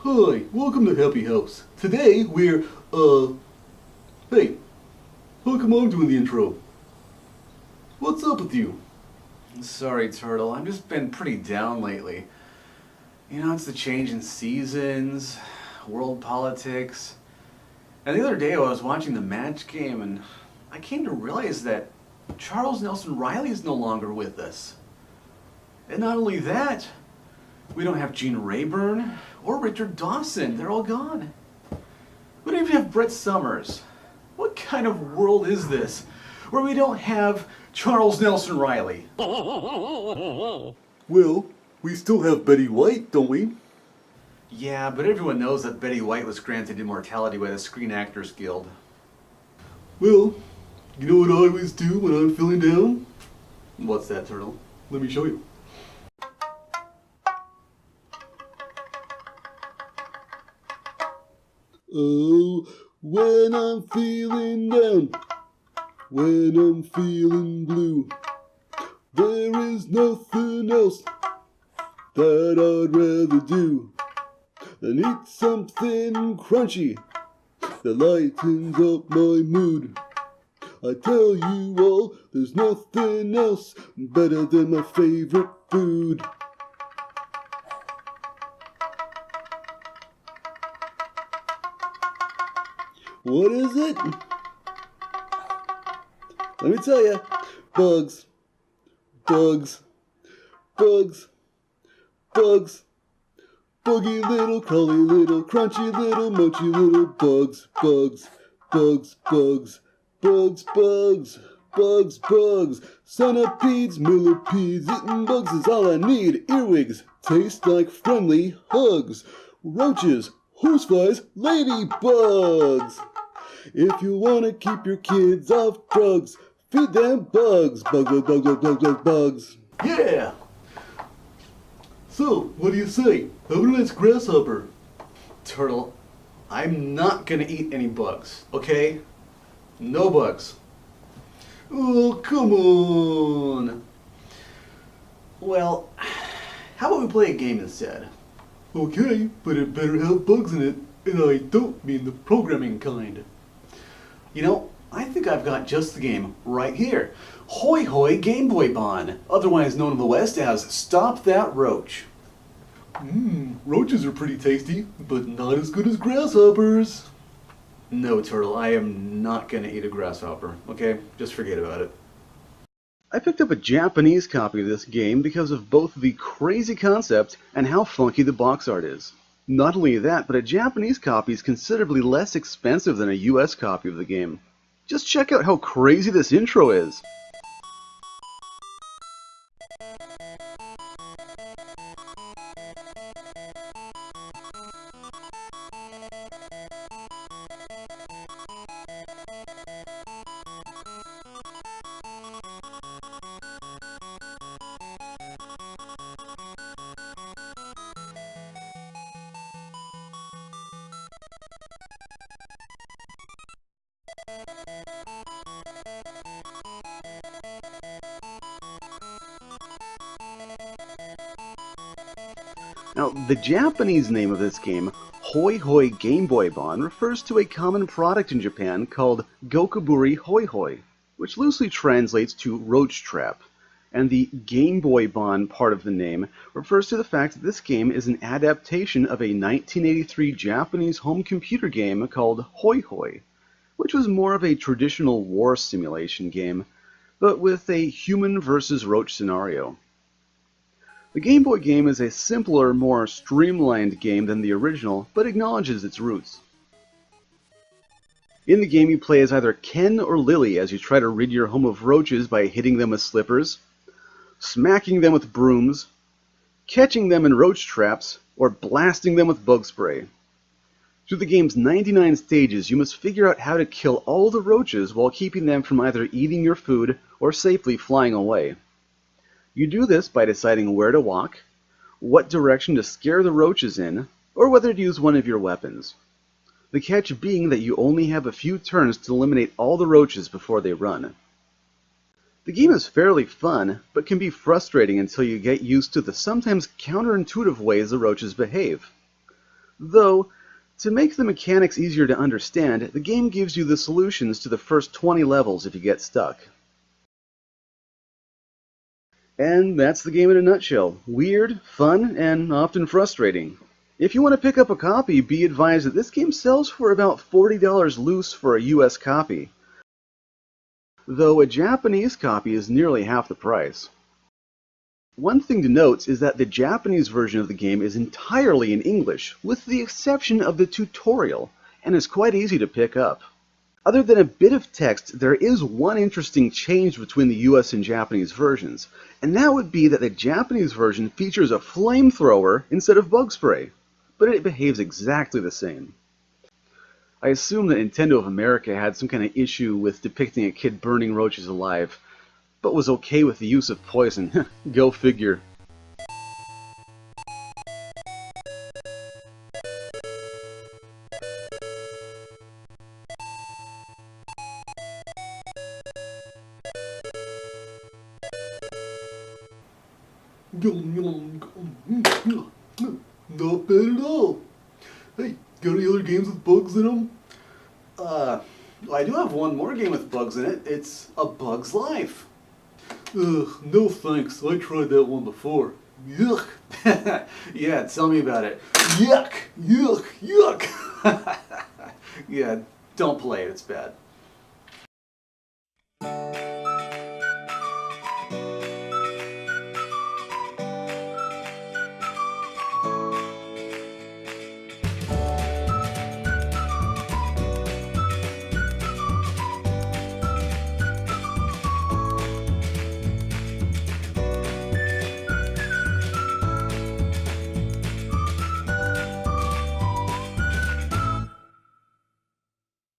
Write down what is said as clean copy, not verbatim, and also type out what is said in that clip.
Hi, welcome to Happy House. Today we're, hey, how come I'm doing the intro? What's up with you? Sorry, Turtle. I've just been pretty down lately. You know, it's the change in seasons, world politics. And the other day I was watching the match game and I came to realize that Charles Nelson Riley is no longer with us. And not only that, we don't have Gene Rayburn or Richard Dawson. They're all gone. We don't even have Brett Summers. What kind of world is this where we don't have Charles Nelson Riley? Well, we still have Betty White, don't we? Yeah, but everyone knows that Betty White was granted immortality by the Screen Actors Guild. Well, you know what I always do when I'm feeling down? What's that, Turtle? Let me show you. Oh, when I'm feeling down, when I'm feeling blue, there is nothing else that I'd rather do than eat something crunchy that lightens up my mood. I tell you all, there's nothing else better than my favorite food. What is it? Let me tell you, bugs, bugs, bugs, bugs, buggy little, crawly little, crunchy little, mochi little bugs, bugs, bugs, bugs, bugs, bugs, bugs, bugs, centipedes, millipedes, eating bugs is all I need. Earwigs taste like friendly hugs. Roaches, horseflies, ladybugs. If you want to keep your kids off drugs, feed them bugs. Bugs, bugs, bugs, bugs, bugs, bugs, bugs. Yeah! So, what do you say? How about a nice grasshopper? Turtle, I'm not gonna eat any bugs, okay? No bugs. Oh, come on! Well, how about we play a game instead? Okay, but it better have bugs in it, and I don't mean the programming kind. You know, I think I've got just the game right here. Hoi Hoi Gameboy Bon, otherwise known in the West as Stop That Roach. Roaches are pretty tasty, but not as good as grasshoppers. No, Turtle, I am not gonna eat a grasshopper, okay? Just forget about it. I picked up a Japanese copy of this game because of both the crazy concept and how funky the box art is. Not only that, but a Japanese copy is considerably less expensive than a US copy of the game. Just check out how crazy this intro is. Now, the Japanese name of this game, Hoi Hoi Gameboy Bon, refers to a common product in Japan called Gokuburi Hoi Hoi, which loosely translates to roach trap. And the Game Boy Bon part of the name refers to the fact that this game is an adaptation of a 1983 Japanese home computer game called Hoi Hoi, which was more of a traditional war simulation game, but with a human versus roach scenario. The Game Boy game is a simpler, more streamlined game than the original, but acknowledges its roots. In the game you play as either Ken or Lily as you try to rid your home of roaches by hitting them with slippers, smacking them with brooms, catching them in roach traps, or blasting them with bug spray. Through the game's 99 stages, you must figure out how to kill all the roaches while keeping them from either eating your food or safely flying away. You do this by deciding where to walk, what direction to scare the roaches in, or whether to use one of your weapons. The catch being that you only have a few turns to eliminate all the roaches before they run. The game is fairly fun, but can be frustrating until you get used to the sometimes counterintuitive ways the roaches behave. Though, to make the mechanics easier to understand, the game gives you the solutions to the first 20 levels if you get stuck. And that's the game in a nutshell. Weird, fun, and often frustrating. If you want to pick up a copy, be advised that this game sells for about $40 loose for a US copy, though a Japanese copy is nearly half the price. One thing to note is that the Japanese version of the game is entirely in English, with the exception of the tutorial, and is quite easy to pick up. Other than a bit of text, there is one interesting change between the US and Japanese versions, and that would be that the Japanese version features a flamethrower instead of bug spray, but it behaves exactly the same. I assume that Nintendo of America had some kind of issue with depicting a kid burning roaches alive, but was okay with the use of poison. Go figure. Not bad at all. Hey, got any other games with bugs in them? I do have one more game with bugs in it. It's A Bug's Life. Ugh, no thanks. I tried that one before. Yuck. Yeah, tell me about it. Yuck, yuck, yuck. Yeah, don't play it. It's bad.